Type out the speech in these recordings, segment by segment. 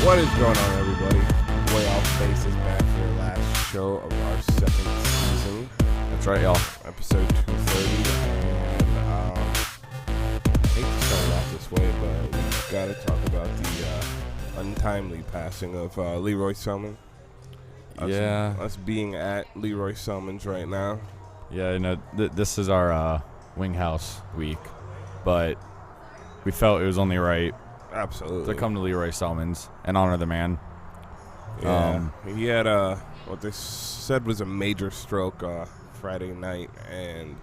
What is going on, everybody? Way Off Base is back for the last show of our second season. That's right, y'all. Episode 230. And I hate to start it off this way, but we've got to talk about the untimely passing of Roy Selmon. Us being at Roy Selmon's right now. Yeah, you know, this is our wing house week, but we felt it was only right Absolutely. to come to Roy Selmon's and honor the man. Yeah, he had what they said was a major stroke Friday night, and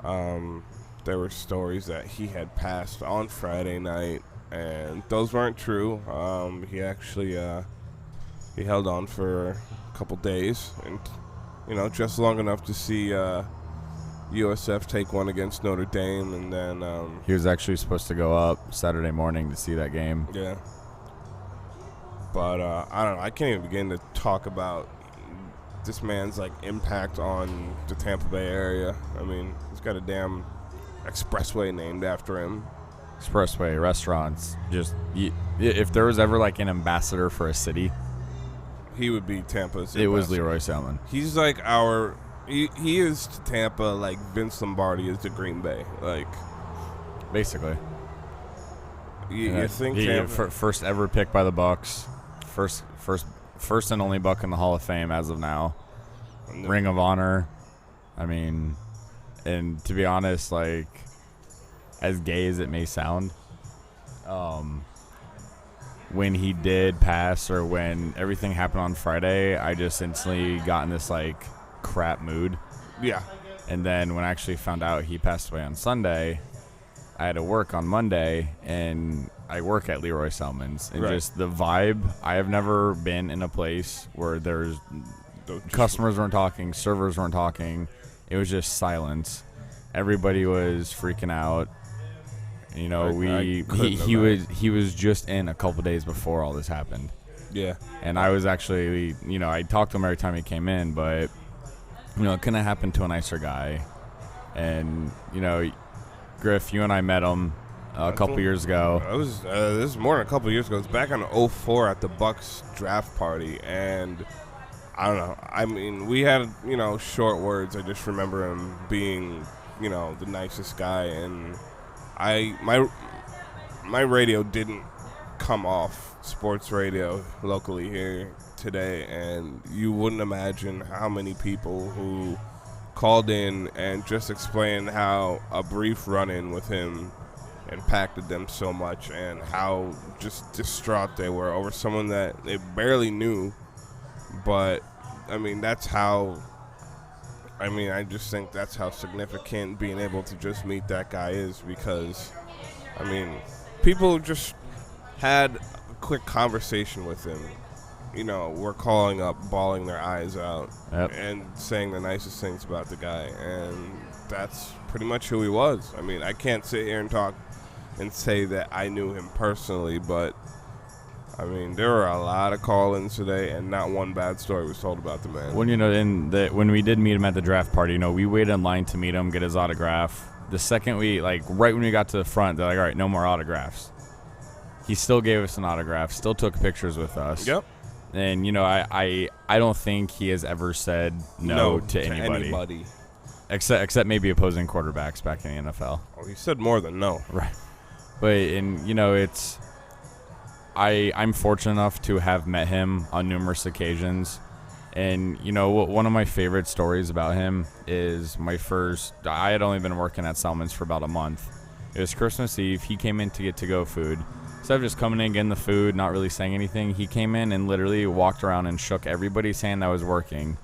there were stories that he had passed on Friday night, and those weren't true. He actually he held on for a couple days, and just long enough to see USF take one against Notre Dame, and then He was actually supposed to go up Saturday morning to see that game. Yeah. But I don't know. I can't even begin to talk about this man's impact on the Tampa Bay area. I mean, he's got a damn expressway named after him. Expressway, restaurants, if there was ever an ambassador for a city, He would be Tampa's. it was ambassador. Roy Selmon. He's he is to Tampa like Vince Lombardi is to Green Bay. Basically. You think he Tampa? first ever pick by the Bucs, first and only Buck in the Hall of Fame as of now. No. Ring of Honor. I mean, and to be honest, as gay as it may sound, when he did pass or when everything happened on Friday, I just instantly got in this crap mood. Yeah. And then when I actually found out he passed away on Sunday, I had to work on Monday, and I work at Roy Selmon's. And Right. just the vibe, I have never been in a place where there's customers weren't talking, servers weren't talking. It was just silence. Everybody was freaking out. He was just in a couple days before all this happened. Yeah. And I was actually, I talked to him every time he came in, but it couldn't have happened to a nicer guy. And Griff, you and I met him a couple years ago. This is more than a couple years ago. It's back in 2004 at the Bucs draft party, and I don't know. I mean, we had short words. I just remember him being the nicest guy, and my radio didn't come off sports radio locally here today, and you wouldn't imagine how many people who called in and just explained how a brief run-in with him impacted them so much and how just distraught they were over someone that they barely knew. But I just think that's how significant being able to just meet that guy is, because people just had a quick conversation with him. We're calling up, bawling their eyes out, Yep. and saying the nicest things about the guy, and that's pretty much who he was. I can't sit here and talk and say that I knew him personally, but there were a lot of call-ins today, and not one bad story was told about the man. When we did meet him at the draft party, we waited in line to meet him, get his autograph. The second right when we got to the front, they're all right, no more autographs. He still gave us an autograph, still took pictures with us. Yep. And I don't think he has ever said no to anybody. Except maybe opposing quarterbacks back in the NFL. Oh, he said more than no. Right. But I'm fortunate enough to have met him on numerous occasions. And one of my favorite stories about him is I had only been working at Selmon's for about a month. It was Christmas Eve. He came in to get to-go food. Instead of just coming in, getting the food, not really saying anything, he came in and literally walked around and shook everybody's hand that was working.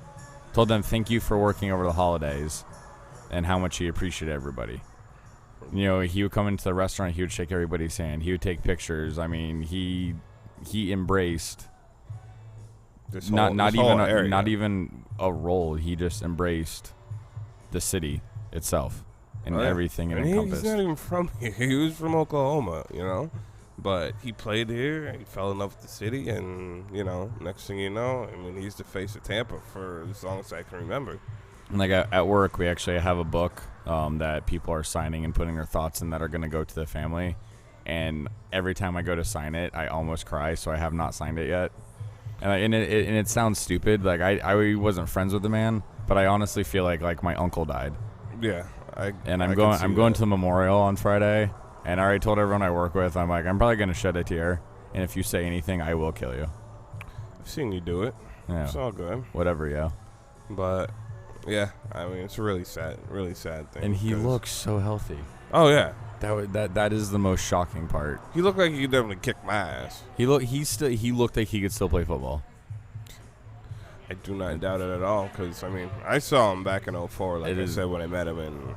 Told them thank you for working over the holidays and how much he appreciated everybody. He would come into the restaurant, he would shake everybody's hand. He would take pictures. He embraced not even a role. He just embraced the city itself and everything it encompassed. He's not even from here. He was from Oklahoma, But he played here, and he fell in love with the city, and, next thing you know, he's the face of Tampa for as long as I can remember. And at work, we actually have a book that people are signing and putting their thoughts in that are going to go to the family. and every time I go to sign it, I almost cry. So I have not signed it yet. And it sounds stupid. Like I wasn't friends with the man, but I honestly feel like my uncle died. Yeah, I'm going to the memorial on Friday, and I already told everyone I work with, I'm probably gonna shed a tear, and if you say anything, I will kill you. I've seen you do it. Yeah, it's all good. Whatever, yeah. But yeah, it's a really sad thing. And he looks so healthy. Oh yeah. That is the most shocking part. He looked like he could definitely kick my ass. He looked like he could still play football. I do not doubt it at all, because I saw him back in 2004, like I said when I met him, and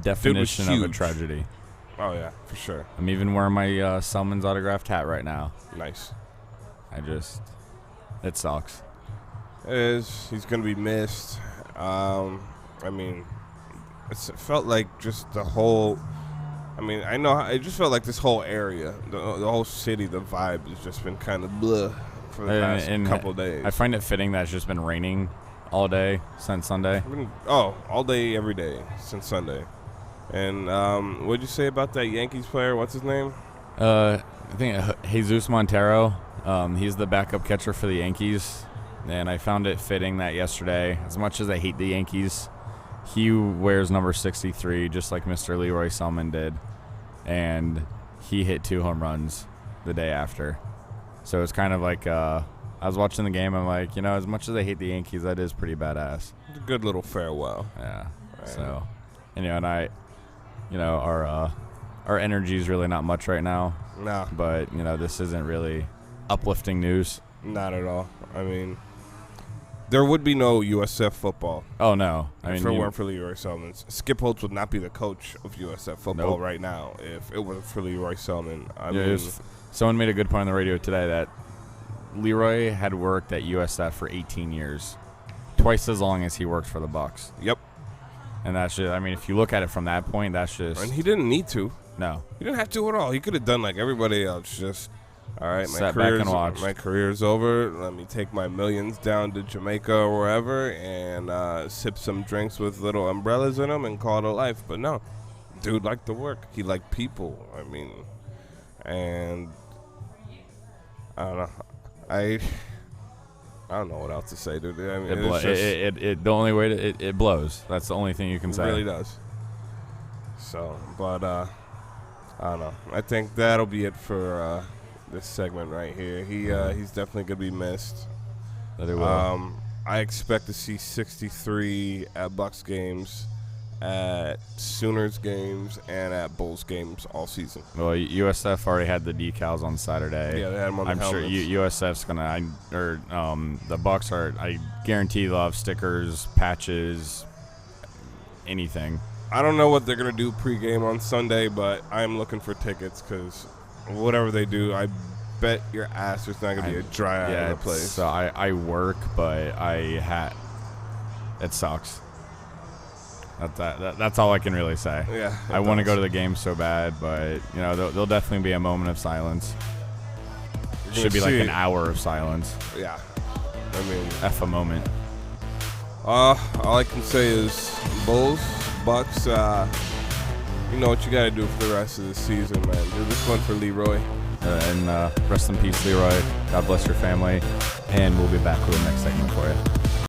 definition of a tragedy. Oh yeah, for sure. I'm even wearing my Selmon's autographed hat right now. Nice. It sucks. It is. He's gonna be missed. It felt like just the whole. I know. It just felt like this whole area, the whole city, the vibe has just been kind of blah for the past couple days. I find it fitting that it's just been raining all day since Sunday. All day, every day since Sunday. And what'd you say about that Yankees player? What's his name? I think Jesus Montero. He's the backup catcher for the Yankees. And I found it fitting that yesterday, as much as I hate the Yankees, he wears number 63, just like Mr. Roy Selmon did. And he hit 2 home runs the day after. So it's kind of like I was watching the game. I'm like, as much as I hate the Yankees, that is pretty badass. It's a good little farewell. Yeah. Right. So, and our energy is really not much right now. No. But this isn't really uplifting news. Not at all. There would be no USF football. Oh, no. If it weren't for Roy Selmon. Skip Holtz would not be the coach of USF football right now if it wasn't for Roy Selmon. Someone made a good point on the radio today that Leroy had worked at USF for 18 years, twice as long as he worked for the Bucs. Yep. And that's just, if you look at it from that point, that's just... And he didn't need to. No. He didn't have to at all. He could have done like everybody else, just... All right, my career's over. Let me take my millions down to Jamaica or wherever and sip some drinks with little umbrellas in them and call it a life. But no, dude liked to work. He liked people. And I don't know. I don't know what else to say, dude. The only way it blows. That's the only thing you can say. It really does. So, but I don't know. I think that'll be it for. This segment right here. He's definitely gonna be missed. That it will. I expect to see 63 at Bucs games, at Sooners games, and at Bulls games all season. Well, USF already had the decals on Saturday. Yeah, they had them on the helmets. I'm sure USF's gonna, the Bucs are. I guarantee they'll have stickers, patches, anything. I don't know what they're gonna do pregame on Sunday, but I'm looking for tickets because. Whatever they do, I bet your ass there's not gonna be a dry eye in the place. So I work, but it sucks. That's all I can really say. Yeah, I want to go to the game so bad, but there'll definitely be a moment of silence. It should be like an hour of silence. Yeah, F a moment. All I can say is Bulls, Bucs. You know what you got to do for the rest of the season, man. Do this one for Leroy. And rest in peace, Leroy. God bless your family. And we'll be back with the next segment for you.